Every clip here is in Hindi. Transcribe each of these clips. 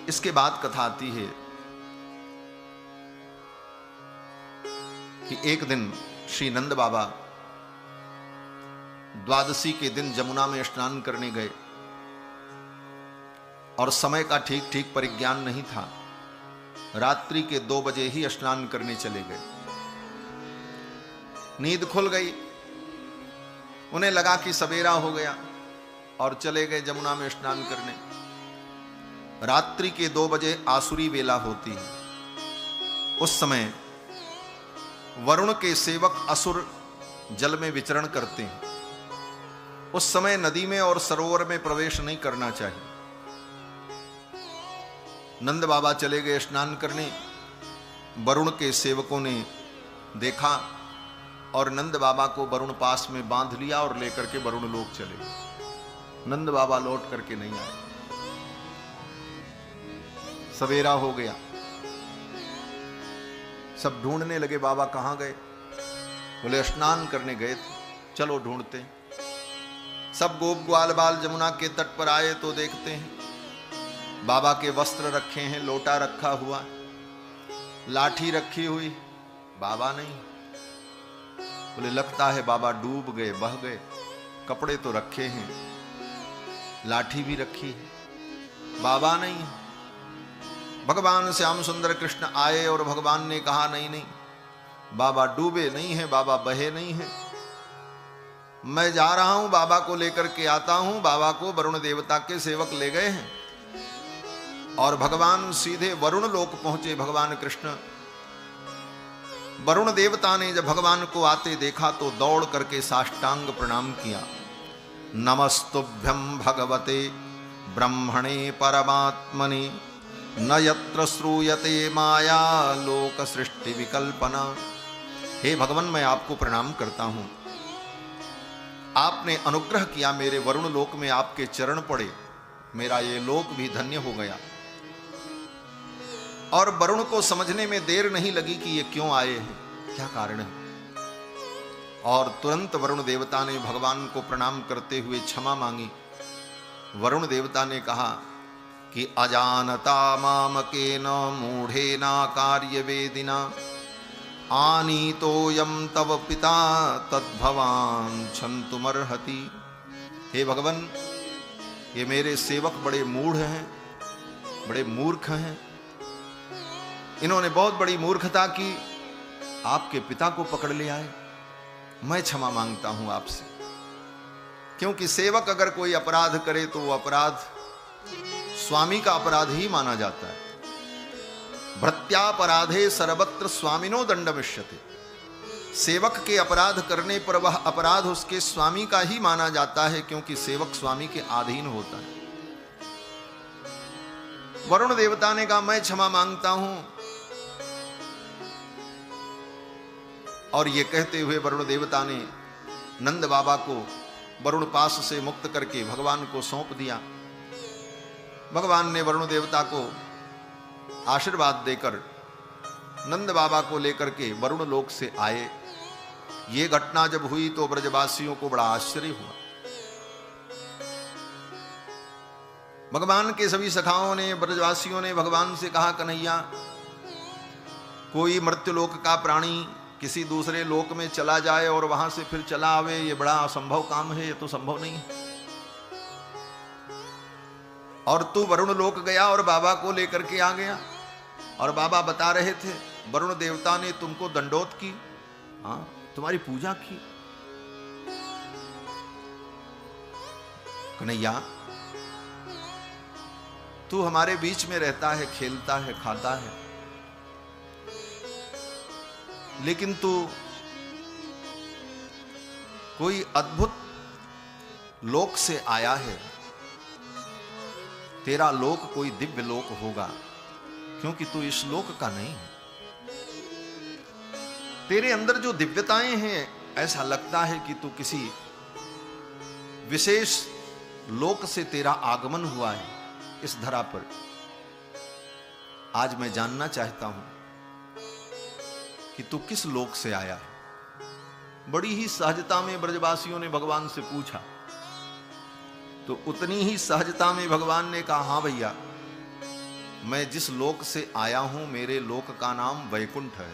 इसके बाद कथा आती है कि एक दिन श्री नंद बाबा द्वादशी के दिन जमुना में स्नान करने गए और समय का ठीक ठीक परिज्ञान नहीं था। रात्रि के 2 बजे ही स्नान करने चले गए। नींद खुल गई, उन्हें लगा कि सवेरा हो गया और चले गए जमुना में स्नान करने। रात्रि के 2 बजे आसुरी वेला होती है। उस समय वरुण के सेवक असुर जल में विचरण करते हैं। उस समय नदी में और सरोवर में प्रवेश नहीं करना चाहिए। नंद बाबा चले गए स्नान करने। वरुण के सेवकों ने देखा और नंद बाबा को वरुण पास में बांध लिया और लेकर के वरुण लोक चले गए। नंद बाबा लौट करके नहीं आए। सवेरा हो गया, सब ढूंढने लगे बाबा कहां गए। बोले स्नान करने गए थे, चलो ढूंढते हैं। सब गोप ग्वाल बाल जमुना के तट पर आए तो देखते हैं बाबा के वस्त्र रखे हैं, लोटा रखा हुआ, लाठी रखी हुई, बाबा नहीं। बोले लगता है बाबा डूब गए, बह गए। कपड़े तो रखे हैं, लाठी भी रखी है, बाबा नहीं। भगवान श्याम सुंदर कृष्ण आए और भगवान ने कहा नहीं नहीं, बाबा डूबे नहीं है, बाबा बहे नहीं है। मैं जा रहा हूं, बाबा को लेकर के आता हूं। बाबा को वरुण देवता के सेवक ले गए हैं और भगवान सीधे वरुण लोक पहुंचे। भगवान कृष्ण, वरुण देवता ने जब भगवान को आते देखा तो दौड़ करके साष्टांग प्रणाम किया। नमस्तुभ्यं भगवते ब्रह्मणे परमात्मने न यत्र श्रूयते माया लोक सृष्टि विकल्पना। हे भगवान, मैं आपको प्रणाम करता हूं। आपने अनुग्रह किया, मेरे वरुण लोक में आपके चरण पड़े, मेरा ये लोक भी धन्य हो गया। और वरुण को समझने में देर नहीं लगी कि ये क्यों आए हैं, क्या कारण है। और तुरंत वरुण देवता ने भगवान को प्रणाम करते हुए क्षमा मांगी। वरुण देवता ने कहा कि अजानता मामकेन मूढ़ेना कार्यवेदिना आनीतोयम तव पिता तद्भवान क्षन्तुमर्हति। हे भगवान, ये मेरे सेवक बड़े मूढ़ हैं, बड़े मूर्ख हैं। इन्होंने बहुत बड़ी मूर्खता की, आपके पिता को पकड़ ले आए। मैं क्षमा मांगता हूं आपसे, क्योंकि सेवक अगर कोई अपराध करे तो वो अपराध स्वामी का अपराध ही माना जाता है। भृत्यापराधे सर्वत्र स्वामिनो दंडमिष्यते। सेवक के अपराध करने पर वह अपराध उसके स्वामी का ही माना जाता है, क्योंकि सेवक स्वामी के अधीन होता है। वरुण देवता ने कहा मैं क्षमा मांगता हूं। और ये कहते हुए वरुण देवता ने नंद बाबा को वरुण पास से मुक्त करके भगवान को सौंप दिया। भगवान ने वरुण देवता को आशीर्वाद देकर नंद बाबा को लेकर के वरुण लोक से आए। ये घटना जब हुई तो ब्रजवासियों को बड़ा आश्चर्य हुआ। भगवान के सभी सखाओं ने, ब्रजवासियों ने भगवान से कहा कन्हैया, कोई मृत्युलोक का प्राणी किसी दूसरे लोक में चला जाए और वहां से फिर चला आवे, ये बड़ा असंभव काम है, ये तो संभव नहीं है। और तू वरुण लोक गया और बाबा को लेकर के आ गया। और बाबा बता रहे थे वरुण देवता ने तुमको दंडोत की, हाँ, तुम्हारी पूजा की। कन्हैया, तू हमारे बीच में रहता है, खेलता है, खाता है, लेकिन तू कोई अद्भुत लोक से आया है। तेरा लोक कोई दिव्य लोक होगा, क्योंकि तू इस लोक का नहीं है। तेरे अंदर जो दिव्यताएं हैं, ऐसा लगता है कि तू किसी विशेष लोक से तेरा आगमन हुआ है इस धरा पर। आज मैं जानना चाहता हूं कि तू किस लोक से आया है। बड़ी ही सहजता में ब्रजवासियों ने भगवान से पूछा, तो उतनी ही सहजता में भगवान ने कहा, हां भैया, मैं जिस लोक से आया हूं मेरे लोक का नाम वैकुंठ है।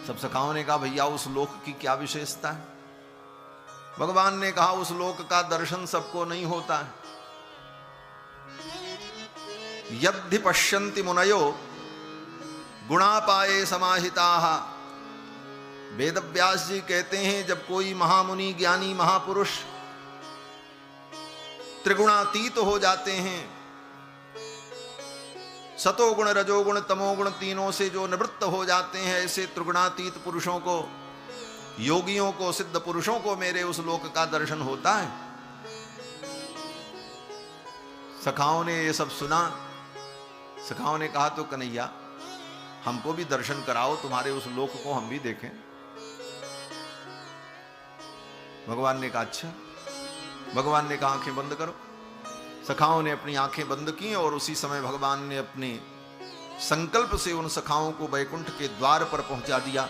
सब सखाओं ने कहा भैया उस लोक की क्या विशेषता है? भगवान ने कहा उस लोक का दर्शन सबको नहीं होता है। यद्धि पश्यन्ति मुनयो गुणापाये समाहिताः। वेदव्यास जी कहते हैं जब कोई महामुनि ज्ञानी महापुरुष त्रिगुणातीत हो जाते हैं, सतोगुण रजोगुण तमोगुण तीनों से जो निवृत्त हो जाते हैं, ऐसे त्रिगुणातीत पुरुषों को, योगियों को, सिद्ध पुरुषों को मेरे उस लोक का दर्शन होता है। सखाओं ने ये सब सुना। सखाओं ने कहा तो कन्हैया हमको भी दर्शन कराओ, तुम्हारे उस लोक को हम भी देखें। भगवान ने कहा अच्छा। भगवान ने कहा आंखें बंद करो। सखाओं ने अपनी आंखें बंद की और उसी समय भगवान ने अपने संकल्प से उन सखाओं को वैकुंठ के द्वार पर पहुंचा दिया।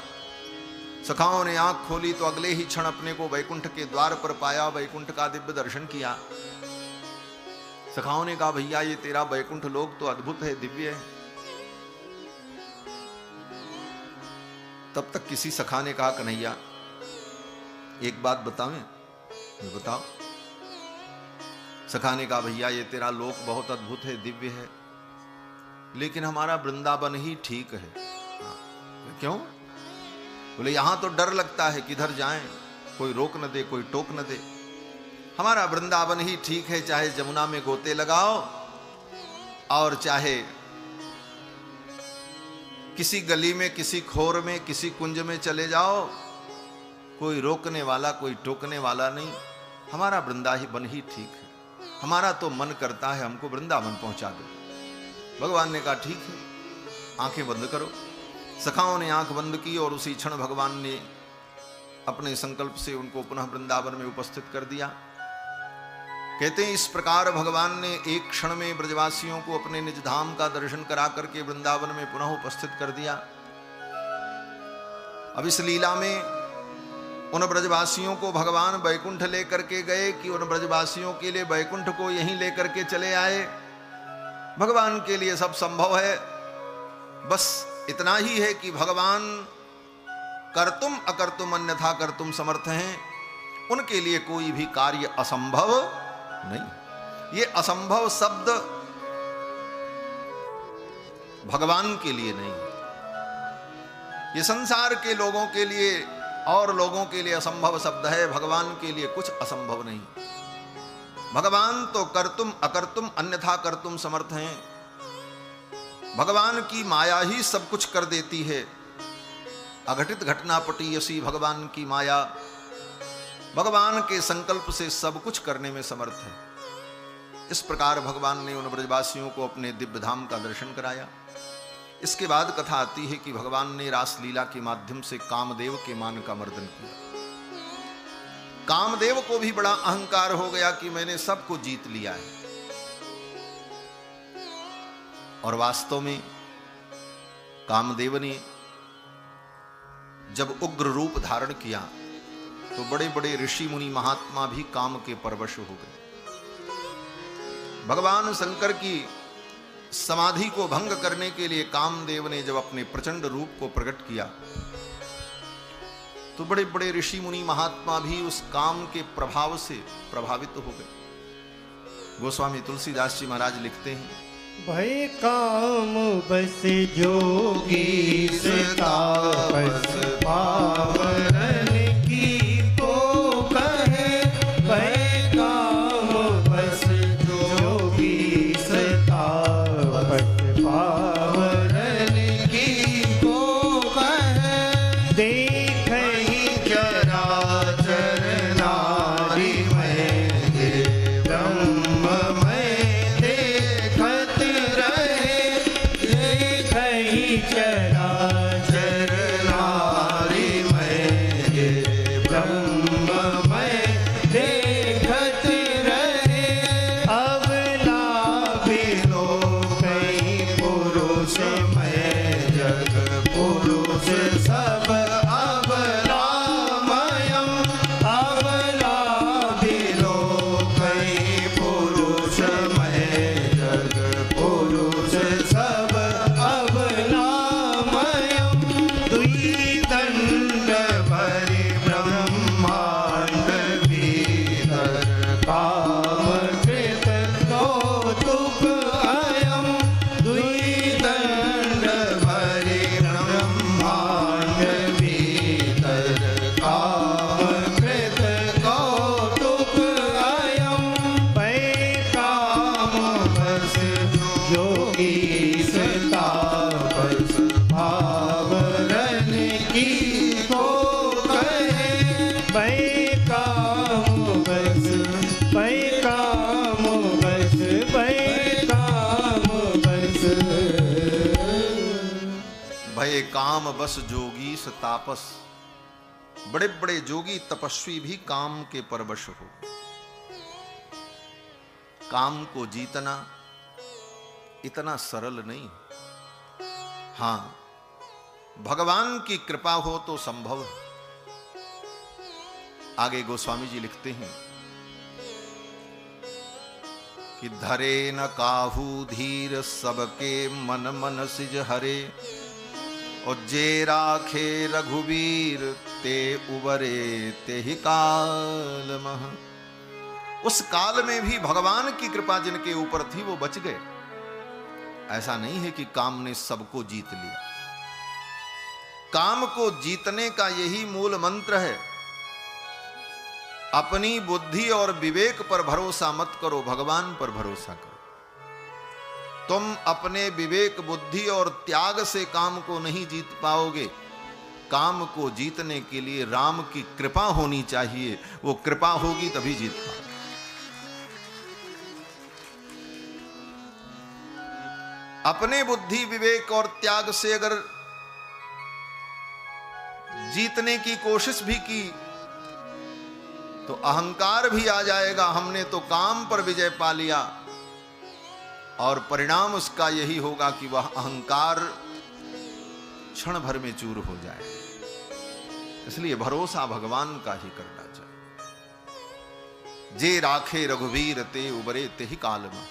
सखाओं ने आंख खोली तो अगले ही क्षण अपने को वैकुंठ के द्वार पर पाया, वैकुंठ का दिव्य दर्शन किया। सखाओं ने कहा भैया ये तेरा वैकुंठ लोक तो अद्भुत है, दिव्य है। तब तक किसी सखा ने कहा कन्हैया एक बात बतावें? बताओ। सखा ने कहा भैया ये तेरा लोक बहुत अद्भुत है, दिव्य है, लेकिन हमारा वृंदावन ही ठीक है। क्यों? बोले यहां तो डर लगता है, किधर जाएं, कोई रोक न दे, कोई टोक न दे। हमारा वृंदावन ही ठीक है, चाहे जमुना में गोते लगाओ और चाहे किसी गली में, किसी खोर में, किसी कुंज में चले जाओ, कोई रोकने वाला, कोई टोकने वाला नहीं। हमारा वृंदावन ही ठीक है। हमारा तो मन करता है हमको वृंदावन पहुंचा दो। भगवान ने कहा ठीक है, आंखें बंद करो। सखाओं ने आंख बंद की और उसी क्षण भगवान ने अपने संकल्प से उनको पुनः वृंदावन में उपस्थित कर दिया। कहते हैं इस प्रकार भगवान ने एक क्षण में ब्रजवासियों को अपने निज धाम का दर्शन करा करके वृंदावन में पुनः उपस्थित कर दिया। अब इस लीला में उन ब्रजवासियों को भगवान वैकुंठ लेकर के गए कि उन ब्रजवासियों के लिए वैकुंठ को यहीं लेकर के चले आए। भगवान के लिए सब संभव है, बस इतना ही है कि भगवान कर्तुम अकर्तुम अन्यथा कर्तुम समर्थ हैं। उनके लिए कोई भी कार्य असंभव नहीं। ये असंभव शब्द भगवान के लिए नहीं, ये संसार के लोगों के लिए और लोगों के लिए असंभव शब्द है। भगवान के लिए कुछ असंभव नहीं। भगवान तो कर्तुम अकर्तुम अन्यथा कर्तुम समर्थ हैं। भगवान की माया ही सब कुछ कर देती है। अघटित घटना पटीयसी भगवान की माया, भगवान के संकल्प से सब कुछ करने में समर्थ है। इस प्रकार भगवान ने उन ब्रजवासियों को अपने दिव्य धाम का दर्शन कराया। इसके बाद कथा आती है कि भगवान ने रासलीला के माध्यम से कामदेव के मान का मर्दन किया। कामदेव को भी बड़ा अहंकार हो गया कि मैंने सबको जीत लिया है। और वास्तव में कामदेव ने जब उग्र रूप धारण किया तो बड़े बड़े ऋषि मुनि महात्मा भी काम के परवश हो गए। भगवान शंकर की समाधि को भंग करने के लिए कामदेव ने जब अपने प्रचंड रूप को प्रकट किया तो बड़े बड़े ऋषि मुनि महात्मा भी उस काम के प्रभाव से प्रभावित हो गए। गोस्वामी तुलसीदास जी महाराज लिखते हैं भय काम बस जोगी तापस पावन की तो कहे। भय काम बस जोगी तापस पावन की तो कहे। देख ही चराचर नारी में ब्रह्म में देखत रहे। देख ही चराचर नारी में भय काम बस। भय काम बस जोगी स तापस। बड़े बड़े जोगी तपस्वी भी काम के परवश हो। काम को जीतना इतना सरल नहीं। हां, भगवान की कृपा हो तो संभव है। आगे गोस्वामी जी लिखते हैं कि धरे न काहू धीर सबके मन मन सिज हरे, और जे राखे रघुवीर ते उबरे ते ही काल मह। उस काल में भी भगवान की कृपा जिनके ऊपर थी वो बच गए। ऐसा नहीं है कि काम ने सबको जीत लिया। काम को जीतने का यही मूल मंत्र है। अपनी बुद्धि और विवेक पर भरोसा मत करो, भगवान पर भरोसा करो। तुम अपने विवेक, बुद्धि और त्याग से काम को नहीं जीत पाओगे। काम को जीतने के लिए राम की कृपा होनी चाहिए। वो कृपा होगी तभी जीत पाओगे। अपने बुद्धि, विवेक और त्याग से अगर जीतने की कोशिश भी की तो अहंकार भी आ जाएगा। हमने तो काम पर विजय पा लिया, और परिणाम उसका यही होगा कि वह अहंकार क्षण भर में चूर हो जाए। इसलिए भरोसा भगवान का ही करना चाहिए। जे राखे रघुवीर ते उबरे ते ही काल में।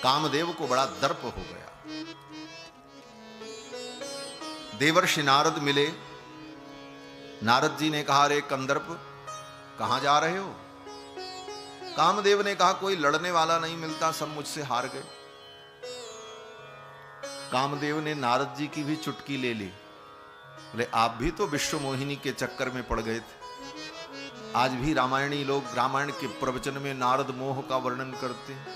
कामदेव को बड़ा दर्प हो गया। देवर्षि नारद मिले। नारद जी ने कहा, रे कंदर्प कहां जा रहे हो? कामदेव ने कहा, कोई लड़ने वाला नहीं मिलता, सब मुझसे हार गए। कामदेव ने नारद जी की भी चुटकी ले ली। बोले, आप भी तो विश्व मोहिनी के चक्कर में पड़ गए थे। आज भी रामायणी लोग रामायण के प्रवचन में नारद मोह का वर्णन करते हैं।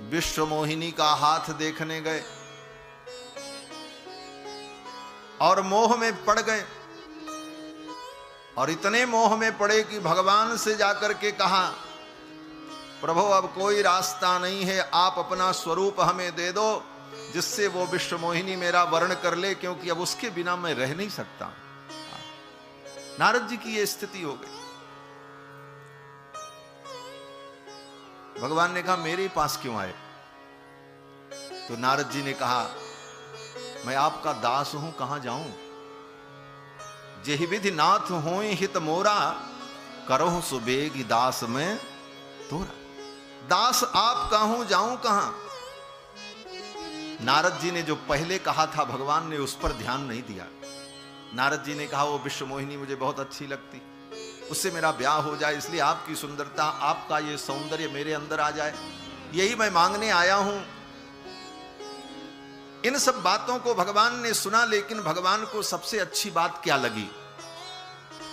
विश्व मोहिनी का हाथ देखने गए और मोह में पड़ गए, और इतने मोह में पड़े कि भगवान से जाकर के कहा, प्रभु अब कोई रास्ता नहीं है, आप अपना स्वरूप हमें दे दो जिससे वो विश्व मोहिनी मेरा वर्ण कर ले, क्योंकि अब उसके बिना मैं रह नहीं सकता। नारद जी की ये स्थिति हो गई। भगवान ने कहा, मेरे पास क्यों आए? तो नारद जी ने कहा, मैं आपका दास हूं, कहां जाऊं? जेहि विधि नाथ होय हित मोरा, करहु सुबेगी दास में तोरा। दास आपका हूं, जाऊं कहां? नारद जी ने जो पहले कहा था, भगवान ने उस पर ध्यान नहीं दिया। नारद जी ने कहा, वो विश्व मोहिनी मुझे बहुत अच्छी लगती, उससे मेरा ब्याह हो जाए, इसलिए आपकी सुंदरता, आपका ये सौंदर्य मेरे अंदर आ जाए, यही मैं मांगने आया हूं। इन सब बातों को भगवान ने सुना, लेकिन भगवान को सबसे अच्छी बात क्या लगी?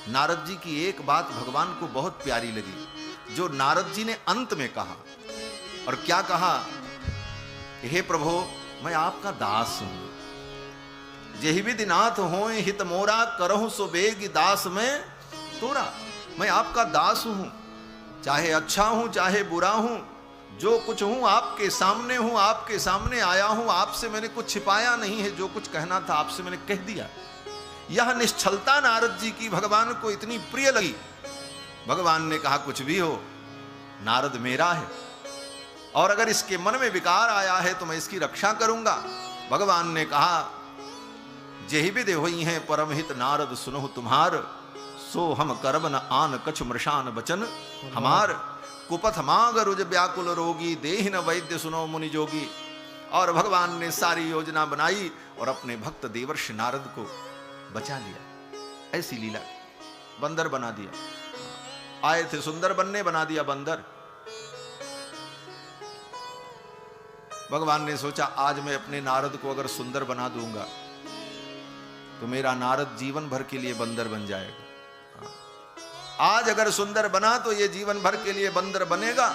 नारद जी की एक बात भगवान को बहुत प्यारी लगी, जो नारद जी ने अंत में कहा। और क्या कहा? हे प्रभु, मैं आपका दास हूं। जेहि विधि नाथ होय हित मोरा, करहु सुबेगी दास में तोरा। मैं आपका दास हूं, चाहे अच्छा हूं चाहे बुरा हूं, जो कुछ हूं आपके सामने हूं, आपके सामने आया हूं। आपसे मैंने कुछ छिपाया नहीं है, जो कुछ कहना था आपसे मैंने कह दिया। यह निश्चलता नारद जी की भगवान को इतनी प्रिय लगी। भगवान ने कहा, कुछ भी हो, नारद मेरा है, और अगर इसके मन में विकार आया है तो मैं इसकी रक्षा करूंगा। भगवान ने कहा, जेहि विधि होई है परमहित नारद सुनहु तुम्हार, सो हम करब न आन कछु मृषान बचन हमार। कुपथ मांग रुज व्याकुल रोगी, देहि न वैद्य सुनो मुनि जोगी। और भगवान ने सारी योजना बनाई और अपने भक्त देवर्षि नारद को बचा लिया। ऐसी लीला, बंदर बना दिया। आए थे सुंदर बनने, बना दिया बंदर। भगवान ने सोचा, आज मैं अपने नारद को अगर सुंदर बना दूंगा तो मेरा नारद जीवन भर के लिए बंदर बन जाएगा। आज अगर सुंदर बना तो ये जीवन भर के लिए बंदर बनेगा।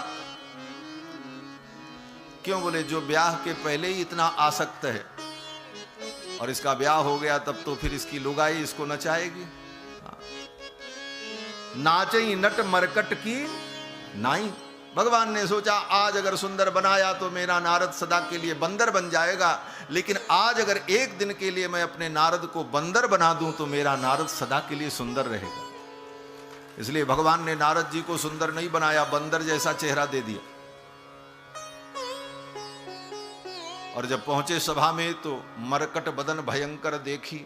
क्यों? बोले, जो ब्याह के पहले ही इतना आसक्त है और इसका ब्याह हो गया तब तो फिर इसकी लुगाई इसको नचाएगी। नाचई नट मरकट की नाई। भगवान ने सोचा आज अगर सुंदर बनाया तो मेरा नारद सदा के लिए बंदर बन जाएगा, लेकिन आज अगर एक दिन के लिए मैं अपने नारद को बंदर बना दूं तो मेरा नारद सदा के लिए सुंदर रहेगा। इसलिए भगवान ने नारद जी को सुंदर नहीं बनाया, बंदर जैसा चेहरा दे दिया। और जब पहुंचे सभा में तो मरकट बदन भयंकर देखी,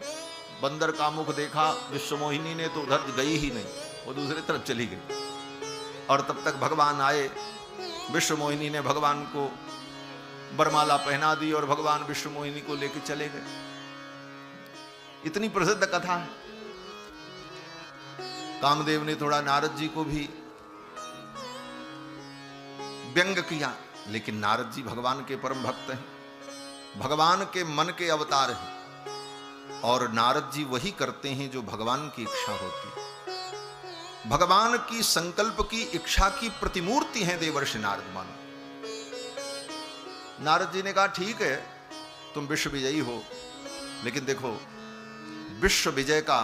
बंदर का मुख देखा। विश्वमोहिनी ने तो उधर गई ही नहीं, वो दूसरी तरफ चली गई। और तब तक भगवान आए। विश्वमोहिनी ने भगवान को बरमाला पहना दी और भगवान विश्वमोहिनी को लेकर चले गए। इतनी प्रसिद्ध कथा है। कामदेव ने थोड़ा नारद जी को भी व्यंग किया, लेकिन नारद जी भगवान के परम भक्त हैं, भगवान के मन के अवतार हैं, और नारद जी वही करते हैं जो भगवान की इच्छा होती है। भगवान की संकल्प की इच्छा की प्रतिमूर्ति हैं देवर्षि नारद मानो। नारद जी ने कहा ठीक है तुम विश्व विजयी हो, लेकिन देखो विश्व विजय का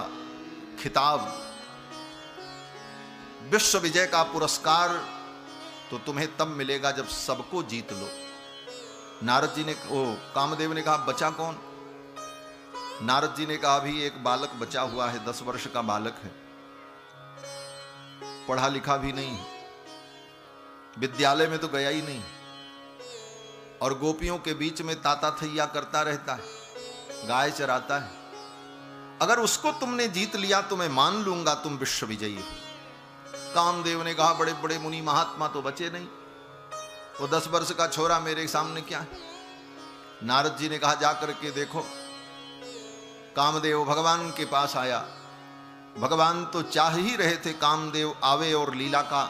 खिताब, विश्व विजय का पुरस्कार तो तुम्हें तब मिलेगा जब सबको जीत लो। नारद जी ने, कामदेव ने कहा बचा कौन? नारद जी ने कहा अभी एक बालक बचा हुआ है, 10 वर्ष का बालक है, पढ़ा लिखा भी नहीं, विद्यालय में तो गया ही नहीं, और गोपियों के बीच में ताता थैया करता रहता है, गाय चराता है। अगर उसको तुमने जीत लिया तो मैं मान लूंगा तुम विश्व विजयी हो। कामदेव ने कहा बड़े बड़े मुनि महात्मा तो बचे नहीं, वो 10 वर्ष का छोरा मेरे सामने क्या है? नारद जी ने कहा जाकर के देखो। कामदेव भगवान के पास आया। भगवान तो चाह ही रहे थे कामदेव आवे और लीला का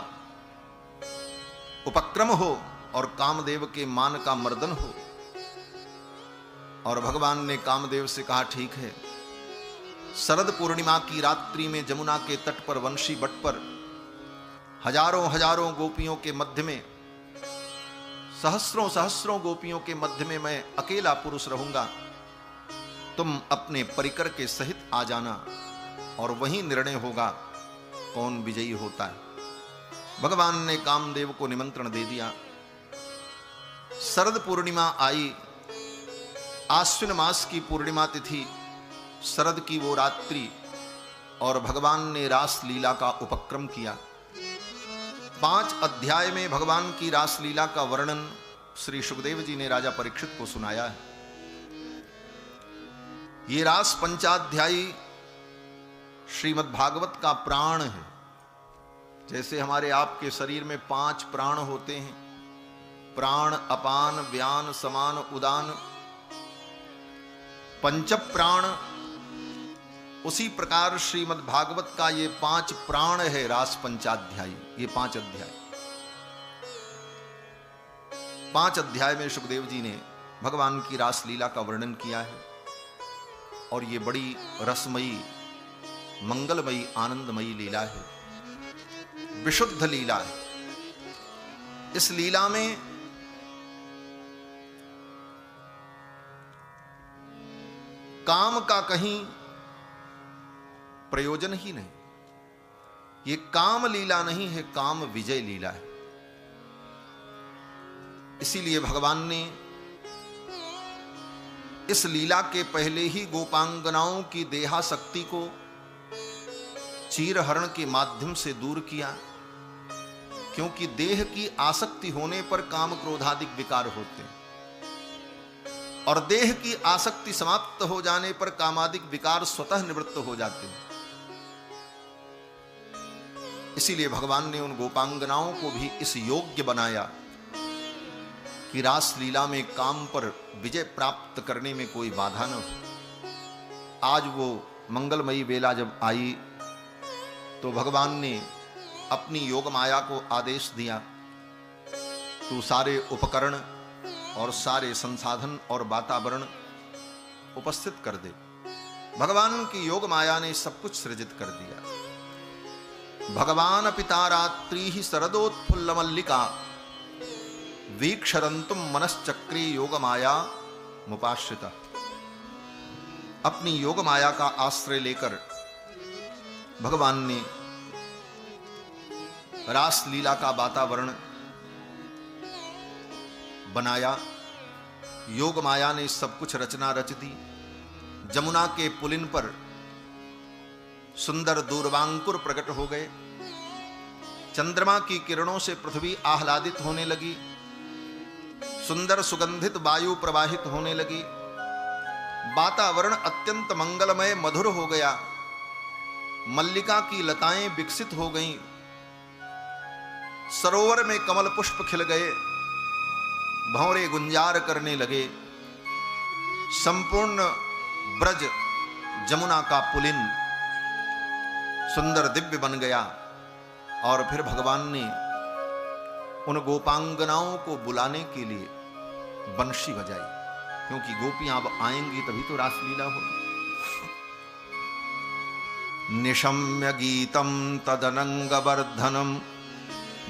उपक्रम हो और कामदेव के मान का मर्दन हो। और भगवान ने कामदेव से कहा ठीक है, शरद पूर्णिमा की रात्रि में जमुना के तट पर वंशी बट पर हजारों हजारों गोपियों के मध्य में, सहस्रों सहस्रों गोपियों के मध्य में मैं अकेला पुरुष रहूंगा, तुम अपने परिकर के सहित आ जाना और वही निर्णय होगा कौन विजयी होता है। भगवान ने कामदेव को निमंत्रण दे दिया। शरद पूर्णिमा आई, आश्विन मास की पूर्णिमा तिथि, शरद की वो रात्रि, और भगवान ने रास लीला का उपक्रम किया। 5 अध्याय में भगवान की रास लीला का वर्णन श्री सुखदेव जी ने राजा परीक्षित को सुनाया है। ये रास पंचाध्यायी श्रीमद् भागवत का प्राण है। जैसे हमारे आपके शरीर में 5 प्राण होते हैं, प्राण अपान व्यान समान उदान, पंच प्राण, उसी प्रकार श्रीमद् भागवत का ये 5 प्राण है रास पंचाध्यायी, ये 5 अध्याय। 5 अध्याय में सुखदेव जी ने भगवान की रास लीला का वर्णन किया है, और ये बड़ी रसमयी, मंगलमयी, आनंदमयी लीला है, विशुद्ध लीला है। इस लीला में काम का कहीं प्रयोजन ही नहीं। ये काम लीला नहीं है, काम विजय लीला है। इसीलिए भगवान ने इस लीला के पहले ही गोपांगनाओं की देहासक्ति को चीरहरण के माध्यम से दूर किया, क्योंकि देह की आसक्ति होने पर काम क्रोधादिक विकार होते हैं, और देह की आसक्ति समाप्त हो जाने पर कामादिक विकार स्वतः निवृत्त हो जाते हैं। इसीलिए भगवान ने उन गोपांगनाओं को भी इस योग्य बनाया कि रास लीला में काम पर विजय प्राप्त करने में कोई बाधा न हो। आज वो मंगलमयी बेला जब आई तो भगवान ने अपनी योग माया को आदेश दिया, तू सारे उपकरण और सारे संसाधन और वातावरण उपस्थित कर दे। भगवान की योग माया ने सब कुछ सृजित कर दिया। भगवान पिता रात्रि ही शरदोत्फुल्ल मल्लिका वीक्षरंतुम मनश्चक्री योग माया मुपाश्रिता। अपनी योग माया का आश्रय लेकर भगवान ने रास लीला का वातावरण बनाया। योग माया ने सब कुछ रचना रच दी। जमुना के पुलिन पर सुंदर दूर्वांकुर प्रकट हो गए। चंद्रमा की किरणों से पृथ्वी आह्लादित होने लगी। सुंदर सुगंधित वायु प्रवाहित होने लगी। वातावरण अत्यंत मंगलमय मधुर हो गया। मल्लिका की लताएं विकसित हो गईं। सरोवर में कमल पुष्प खिल गए। भंवरे गुंजार करने लगे। संपूर्ण ब्रज जमुना का पुलिन सुंदर दिव्य बन गया। और फिर भगवान ने उन गोपांगनाओं को बुलाने के लिए बंशी बजाई, क्योंकि गोपियां अब आएंगी तभी तो रासलीला होगी। निशम्य गीतम तदनंगवर्धनम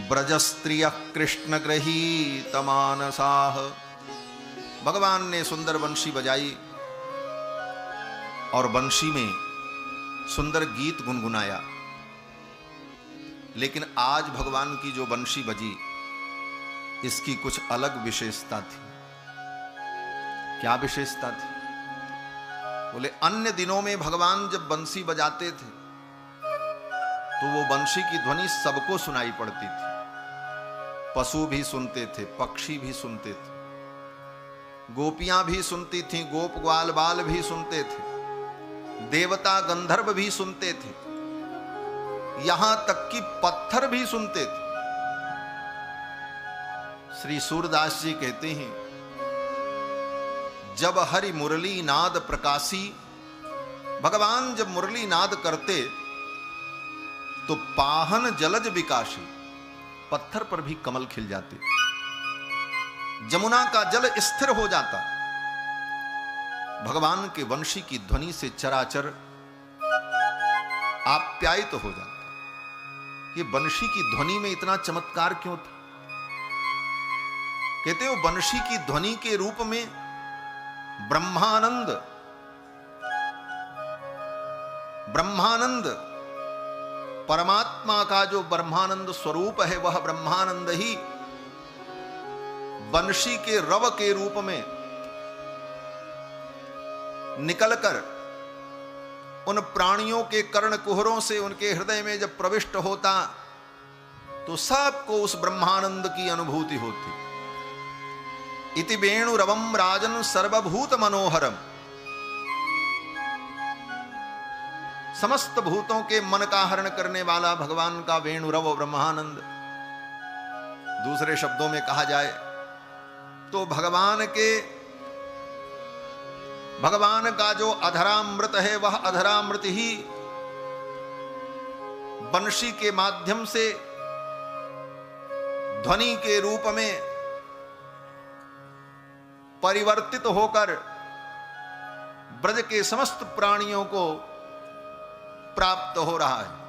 ब्रजस्त्रिय कृष्ण गृहीत मानसाः। भगवान ने सुंदर बंशी बजाई और बंशी में सुंदर गीत गुनगुनाया। लेकिन आज भगवान की जो बंशी बजी, इसकी कुछ अलग विशेषता थी। क्या विशेषता थी? बोले, अन्य दिनों में भगवान जब बंसी बजाते थे तो वो बंशी की ध्वनि सबको सुनाई पड़ती थी। पशु भी सुनते थे, पक्षी भी सुनते थे, गोपियां भी सुनती थीं, गोप ग्वाल बाल भी सुनते थे, देवता गंधर्व भी सुनते थे, यहां तक कि पत्थर भी सुनते थे। श्री सूरदास जी कहते हैं, जब हरि मुरली नाद प्रकाशी, भगवान जब मुरली नाद करते तो पाहन जलज विकाशी, पत्थर पर भी कमल खिल जाते। जमुना का जल स्थिर हो जाता। भगवान के वंशी की ध्वनि से चराचर आप्यायित हो जाता। ये बंशी की ध्वनि में इतना चमत्कार क्यों था? कहते हो, बंशी की ध्वनि के रूप में ब्रह्मानंद परमात्मा का जो ब्रह्मानंद स्वरूप है, वह ब्रह्मानंद ही बंशी के रव के रूप में निकलकर उन प्राणियों के कर्ण कुहरों से उनके हृदय में जब प्रविष्ट होता तो सबको उस ब्रह्मानंद की अनुभूति होती। इति वेणु रवम राजन सर्वभूत मनोहरम। समस्त भूतों के मन का हरण करने वाला भगवान का वेणु रव ब्रह्मानंद। दूसरे शब्दों में कहा जाए तो भगवान का जो अधरामृत है, वह अधरामृत ही बंशी के माध्यम से ध्वनि के रूप में परिवर्तित होकर ब्रज के समस्त प्राणियों को प्राप्त हो रहा है।